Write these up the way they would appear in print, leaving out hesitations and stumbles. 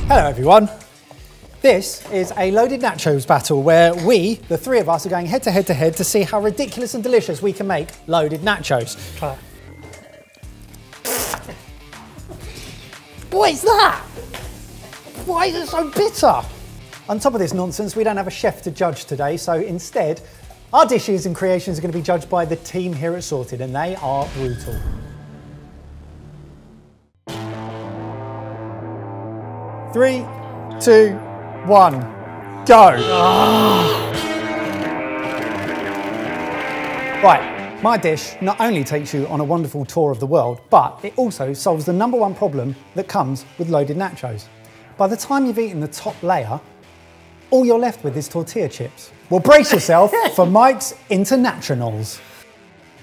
Hello everyone. This is a loaded nachos battle where we, the three of us, are going head to head to see how ridiculous and delicious we can make loaded nachos. Try it. What is that? Why is it so bitter? On top of this nonsense, we don't have a chef to judge today, so instead, our dishes and creations are going to be judged by the team here at Sorted, and they are brutal. Three, two, one, go. Oh. Right, my dish not only takes you on a wonderful tour of the world, but it also solves the #1 problem that comes with loaded nachos. By the time you've eaten the top layer, all you're left with is tortilla chips. Well, brace yourself for Mike's Internationals.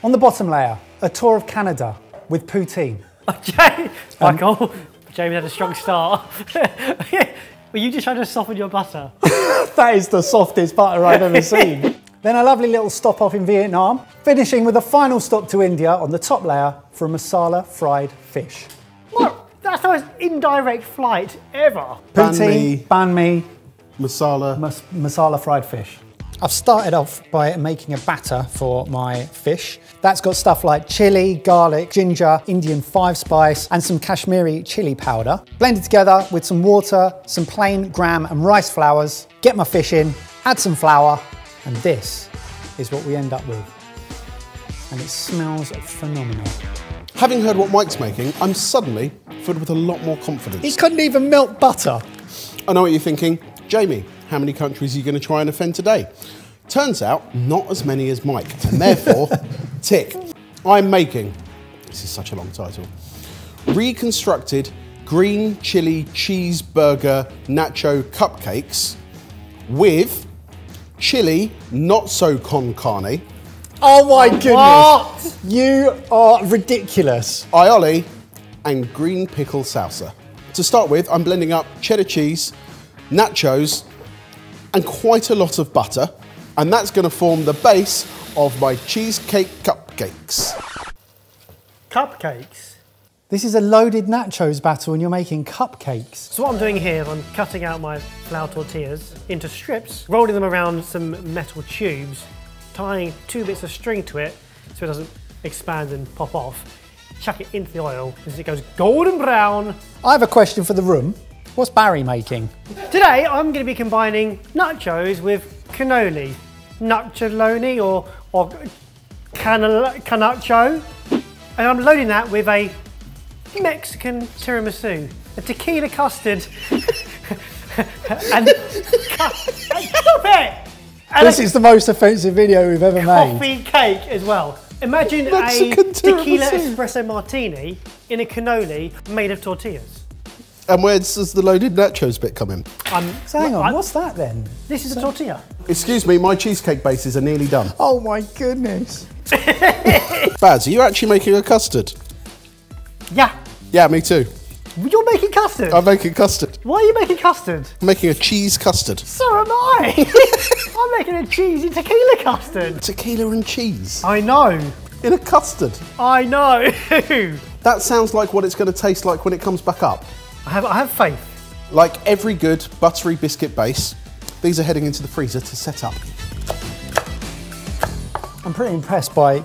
On the bottom layer, a tour of Canada with poutine. Okay, Michael. Jamie had a strong start. Were you just trying to soften your butter? That is the softest butter I've ever seen. Then a lovely little stop off in Vietnam, finishing with a final stop to India on the top layer for a masala fried fish. What? That's the most indirect flight ever. Poutine, banh mi, masala. Masala fried fish. I've started off by making a batter for my fish. That's got stuff like chili, garlic, ginger, Indian 5-spice, and some Kashmiri chili powder. Blend it together with some water, some plain gram and rice flours. Get my fish in, add some flour, and this is what we end up with. And it smells phenomenal. Having heard what Mike's making, I'm suddenly filled with a lot more confidence. He couldn't even melt butter. I know what you're thinking. Jamie, how many countries are you going to try and offend today? Turns out, not as many as Mike, and therefore, tick. I'm making, this is such a long title, reconstructed green chili cheeseburger nacho cupcakes with chili not so con carne. Oh my goodness. What? You are ridiculous. Aioli and green pickle salsa. To start with, I'm blending up cheddar cheese, nachos, and quite a lot of butter, and that's going to form the base of my cheesecake cupcakes. Cupcakes? This is a loaded nachos battle and you're making cupcakes. So what I'm doing here is I'm cutting out my flour tortillas into strips, rolling them around some metal tubes, tying 2 bits of string to it so it doesn't expand and pop off. Chuck it into the oil as it goes golden brown. I have a question for the room. What's Barry making? Today I'm going to be combining nachos with cannoli, nacholoni or canacho, and I'm loading that with a Mexican tiramisu, a tequila custard, and stop it! And this is the most offensive video we've ever made. Coffee cake as well. Imagine Mexican a tequila tiramisu. espresso martini in a cannoli made of tortillas. And where does the loaded nachos bit come in? So hang on, what's that then? This is a tortilla. Excuse me, my cheesecake bases are nearly done. Oh my goodness. Baz, are you actually making a custard? Yeah. Yeah, me too. You're making custard? I'm making custard. Why are you making custard? I'm making a cheese custard. So am I. I'm making a cheesy tequila custard. Tequila and cheese. I know. In a custard. I know. That sounds like what it's going to taste like when it comes back up. I have faith. Like every good buttery biscuit base, these are heading into the freezer to set up. I'm pretty impressed by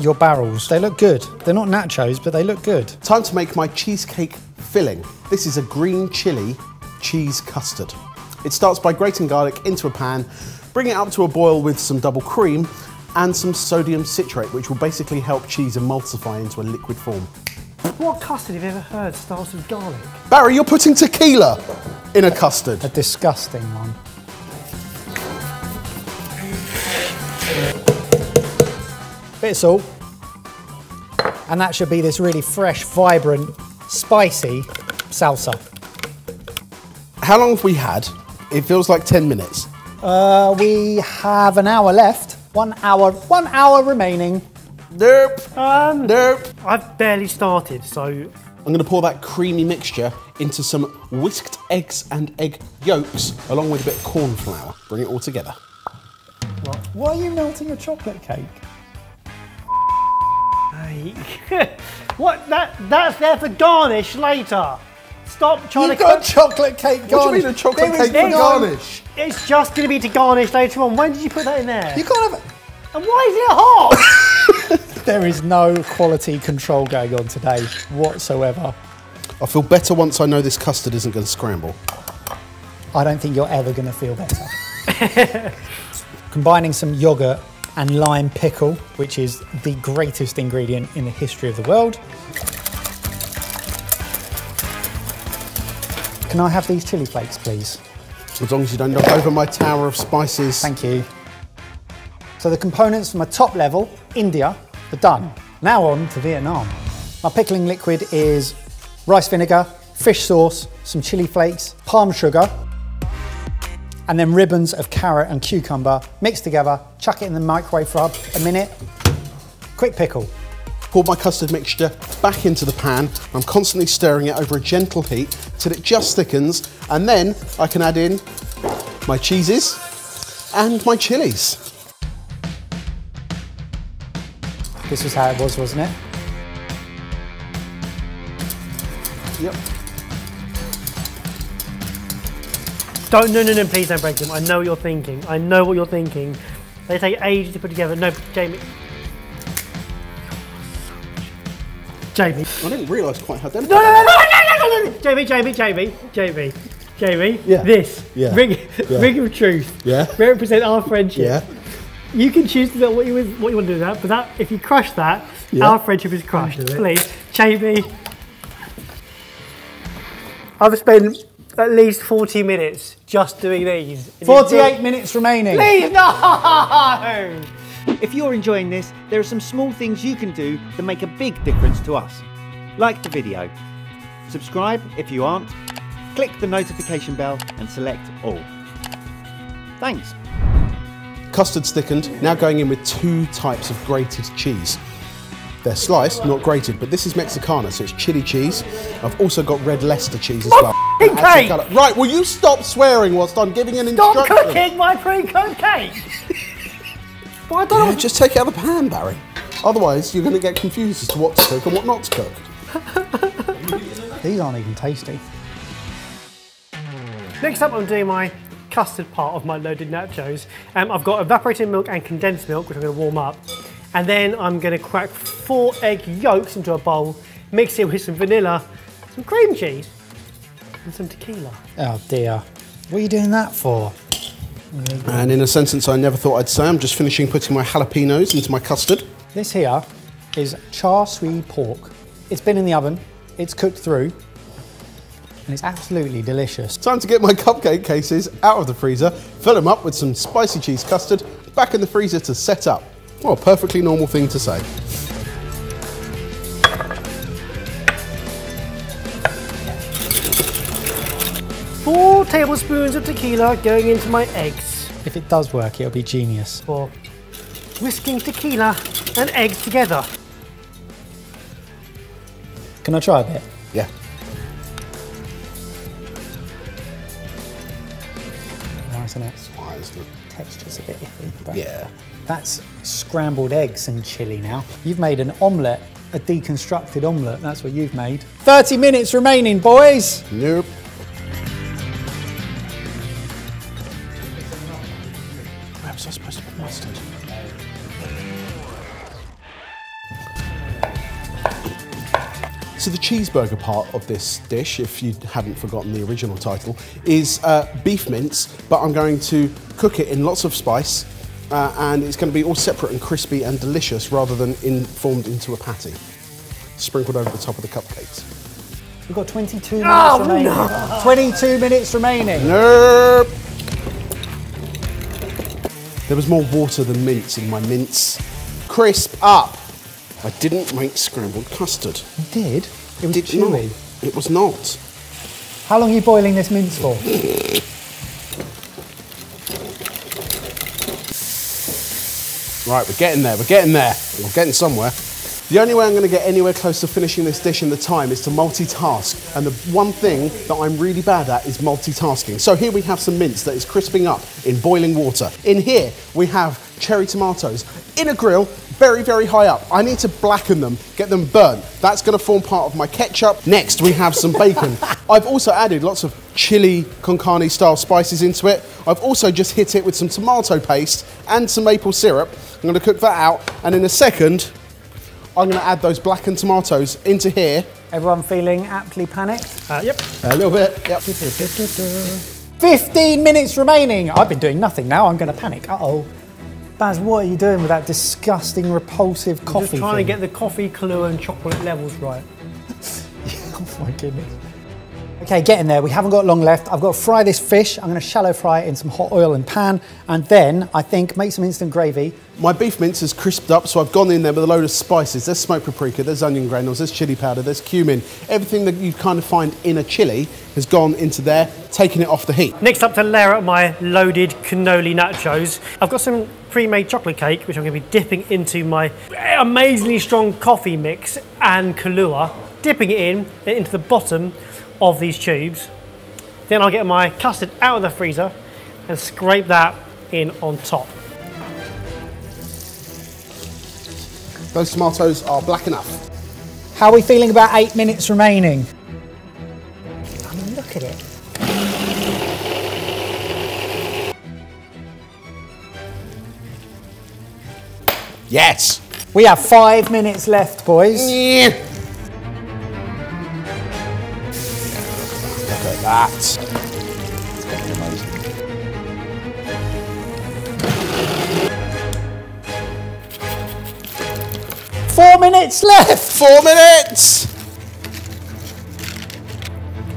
your barrels. They look good. They're not nachos, but they look good. Time to make my cheesecake filling. This is a green chili cheese custard. It starts by grating garlic into a pan, bring it up to a boil with some double cream and some sodium citrate, which will basically help cheese emulsify into a liquid form. What custard have you ever heard starts with garlic? Barry, you're putting tequila in a custard. A disgusting one. Bit of salt. And that should be this really fresh, vibrant, spicy salsa. How long have we had? It feels like 10 minutes. We have an hour left. 1 hour remaining. Nope. Nope. I've barely started, so... I'm going to pour that creamy mixture into some whisked eggs and egg yolks, along with a bit of corn flour. Bring it all together. Why are you melting a chocolate cake? What? That's there for garnish later. Stop stop trying You've to got cook. chocolate cake garnish. What do you mean a chocolate There cake is for no- garnish? It's just going to be to garnish later on. When did you put that in there? You can't have it. And why is it hot? There is no quality control going on today whatsoever. I feel better once I know this custard isn't going to scramble. I don't think you're ever going to feel better. Combining some yogurt and lime pickle, which is the greatest ingredient in the history of the world. Can I have these chili flakes, please? As long as you don't knock over my tower of spices. Thank you. So the components for my top level, India, are done. Now on to Vietnam. My pickling liquid is rice vinegar, fish sauce, some chili flakes, palm sugar, and then ribbons of carrot and cucumber mixed together, chuck it in the microwave for a minute. Quick pickle. Pour my custard mixture back into the pan. I'm constantly stirring it over a gentle heat till it just thickens, and then I can add in my cheeses and my chilies. This was how it was, wasn't it? Yep. No, please don't break them. I know what you're thinking. I know what you're thinking. They take ages to put together. No, Jamie. Jamie. I didn't realise quite how delicate. No. Jamie. Yeah. This. Yeah. Ring of truth. Yeah. Represent our friendship. Yeah. You can choose to do what you want to do with that, but that, if you crush that, Yeah. our friendship is crushed. Please, Jamie. I've spent at least 40 minutes just doing these. 48 minutes remaining. Please, no! If you're enjoying this, there are some small things you can do that make a big difference to us. Like the video, subscribe if you aren't, click the notification bell and select all. Thanks. Custard's thickened, now going in with 2 types of grated cheese. They're sliced, not grated, but this is Mexicana, so it's chili cheese. I've also got red Leicester cheese as well. f***ing cake! Right, will you stop swearing whilst I'm giving an Stop instruction? cooking my pre-cooked cake! Well, I don't know. Yeah, just take it out of the pan, Barry. Otherwise, you're going to get confused as to what to cook and what not to cook. These aren't even tasty. Next up, I'm doing my custard part of my loaded nachos. I've got evaporated milk and condensed milk, which I'm going to warm up. And then I'm going to crack 4 egg yolks into a bowl, mix it with some vanilla, some cream cheese, and some tequila. Oh dear. What are you doing that for? And in a sentence I never thought I'd say, I'm just finishing putting my jalapenos into my custard. This here is char siu pork. It's been in the oven, it's cooked through, and it's absolutely delicious. Time to get my cupcake cases out of the freezer, fill them up with some spicy cheese custard, back in the freezer to set up. Well, a perfectly normal thing to say. Four tablespoons of tequila going into my eggs. If it does work, it'll be genius. For whisking tequila and eggs together. Can I try a bit? Yeah. Nice, isn't it? Why isn't it? Texture's a bit iffy, but Yeah. that's scrambled eggs and chili now. You've made an omelette, a deconstructed omelette, that's what you've made. 30 minutes remaining, boys! Nope. Where was I supposed to put mustard? So the cheeseburger part of this dish, if you haven't forgotten the original title, is beef mince, but I'm going to cook it in lots of spice, and it's going to be all separate and crispy and delicious rather than formed into a patty. Sprinkled over the top of the cupcakes. We've got 22 minutes remaining. No. 22 minutes remaining. Nope. There was more water than mince in my mince. Crisp up. I didn't make scrambled custard. You did? It was Did chewy. not. It was not. How long are you boiling this mince for? Right, we're getting there, we're getting there. We're getting somewhere. The only way I'm going to get anywhere close to finishing this dish in the time is to multitask. And the one thing that I'm really bad at is multitasking. So here we have some mince that is crisping up in boiling water. In here, we have cherry tomatoes in a grill, very, very high up. I need to blacken them, get them burnt. That's going to form part of my ketchup. Next, we have some bacon. I've also added lots of chili con carne style spices into it. I've also just hit it with some tomato paste and some maple syrup. I'm going to cook that out, and in a second, I'm going to add those blackened tomatoes into here. Everyone feeling aptly panicked? Yep. A little bit, yep. 15 minutes remaining. I've been doing nothing now. I'm going to panic. Uh-oh. Baz, what are you doing with that disgusting, repulsive coffee Just trying thing? to get the coffee, Kahlua and chocolate levels right. Oh my goodness. Okay, get in there. We haven't got long left. I've got to fry this fish. I'm going to shallow fry it in some hot oil and pan, and then I think make some instant gravy. My beef mince is crisped up, so I've gone in there with a load of spices. There's smoked paprika, there's onion granules, there's chili powder, there's cumin. Everything that you kind of find in a chili has gone into there, taking it off the heat. Next up to layer up my loaded cannoli nachos. I've got some pre-made chocolate cake, which I'm going to be dipping into my amazingly strong coffee mix and Kahlua, dipping it into the bottom of these tubes. Then I'll get my custard out of the freezer and scrape that in on top. Those tomatoes are black enough. How are we feeling about 8 minutes remaining? I mean, look at it. Yes! We have 5 minutes left, boys. Yeah. Look at that. 4 minutes left. 4 minutes!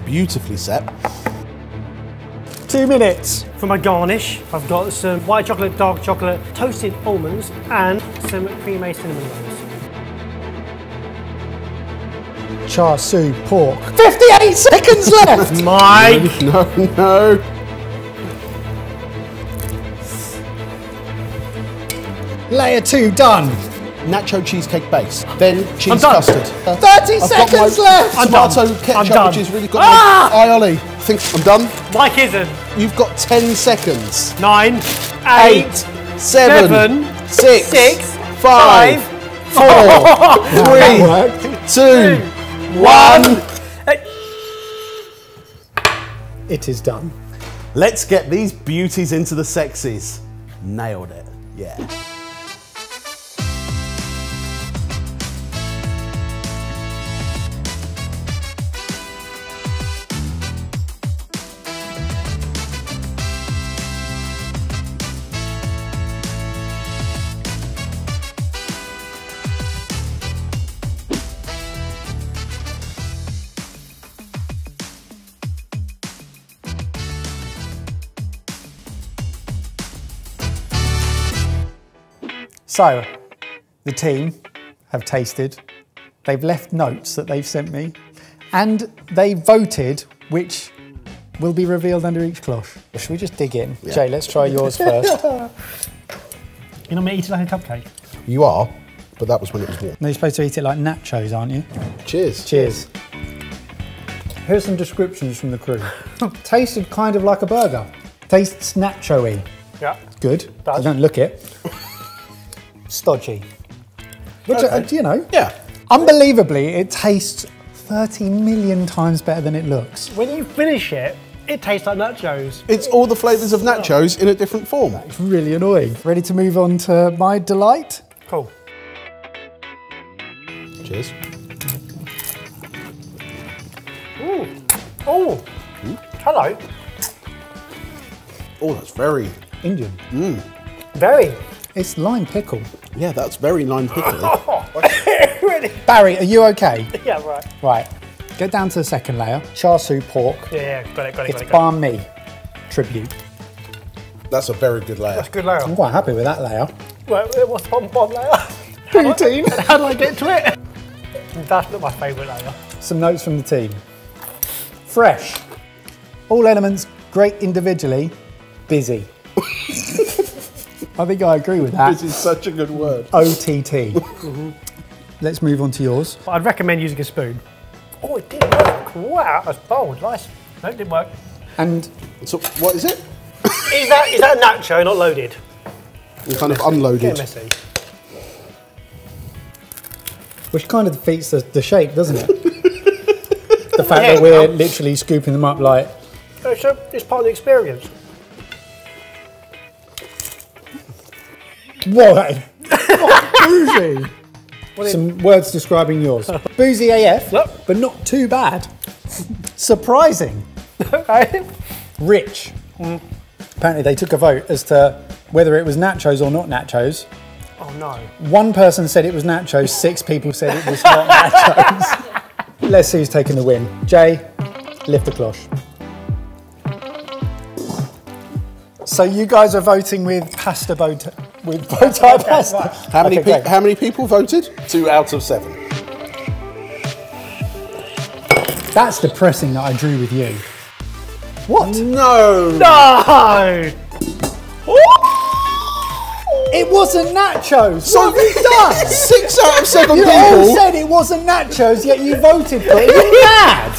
Beautifully set. 2 minutes. For my garnish, I've got some white chocolate, dark chocolate, toasted almonds, and some pre-made cinnamon rolls. Char siu pork. 58 seconds left. Mike! No. Layer 2 done. Nacho cheesecake base, then cheese I'm done. custard. 30 seconds left. I'm Tomato done. I'm ketchup, done. which is really good. Ah! Aioli. I think I'm done. Mike isn't. You've got 10 seconds. 9, 8, 8, 7, 6, 5, 4, 3, 2, 1. It is done. Let's get these beauties into the sexies. Nailed it. Yeah. So, the team have tasted, they've left notes that they've sent me, and they voted which will be revealed under each cloche. Should we just dig in? Yeah. Jay, let's try yours first. You're not meant to eat it like a cupcake? You are, but that was when it was warm. No, you're supposed to eat it like nachos, aren't you? Cheers. Cheers. Here's some descriptions from the crew. Tasted kind of like a burger. Tastes nacho-y. Yeah. Good. Does. I don't look it. Stodgy. Which, Okay. you know. Yeah. Unbelievably, it tastes 30 million times better than it looks. When you finish it, it tastes like nachos. It's all the flavours of nachos in a different form. It's really annoying. Ready to move on to my delight? Cool. Cheers. Ooh. Oh. Hello. Oh, that's very... Indian. Very. It's lime pickle. Yeah, that's very lime pickly. Really? Barry, are you okay? Yeah, right. Right. Get down to the second layer. Char siu pork. Yeah, got it. It's banh mi tribute. That's a very good layer. That's a good layer. I'm quite happy with that layer. Well, what's the bottom layer? Poutine. How do I get to it? That's not my favourite layer. Some notes from the team. Fresh. All elements great individually. Busy. I think I agree with that. This is such a good word. OTT. Let's move on to yours. I'd recommend using a spoon. Oh, it did work. Wow, that's bold. Nice. No, it didn't work. And So, what is it? Is that nacho not loaded? and kind of unloaded. Get messy. Which kind of defeats the shape, doesn't it? The fact that we're literally scooping them up like... It's part of the experience. What? Boozy! Some words describing yours. Boozy AF, but not too bad. Surprising. Okay. Rich. Apparently they took a vote as to whether it was nachos or not nachos. Oh no. One person said it was nachos, 6 people said it was not nachos. Let's see who's taking the win. Jay, lift the cloche. So you guys are voting with pasta bow tie pasta. How many people voted? 2 out of 7. That's depressing that I drew with you. What? No! No! It wasn't nachos. So what have you done? 6 out of 7 You people. all said it wasn't nachos, yet you voted for it. You're mad.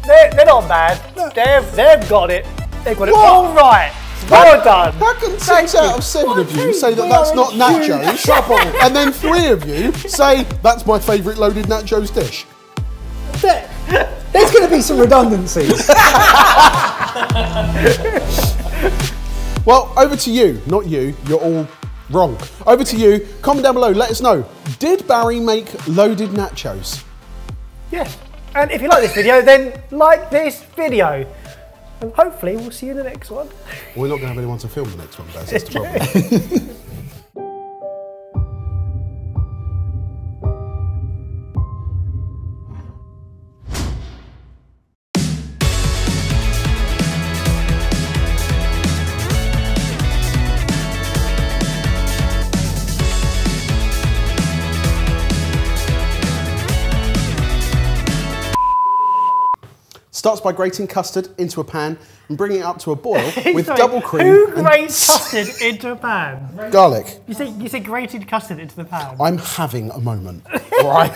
They're not bad. They've got it. They've got it all right. Well done. How can 6 out of 7 of you say that that's not nachos, and then 3 of you say that's my favourite loaded nachos dish? There's going to be some redundancies. Well, over to you. Not you. You're all wrong. Over to you. Comment down below. Let us know. Did Barry make loaded nachos? Yes. And if you like this video, then like this video. And hopefully we'll see you in the next one. We're not going to have anyone to film the next one, Baz. That's the problem. Starts by grating custard into a pan and bringing it up to a boil with double cream. Who grates custard into a pan? Garlic. You say grated custard into the pan? I'm having a moment. All right.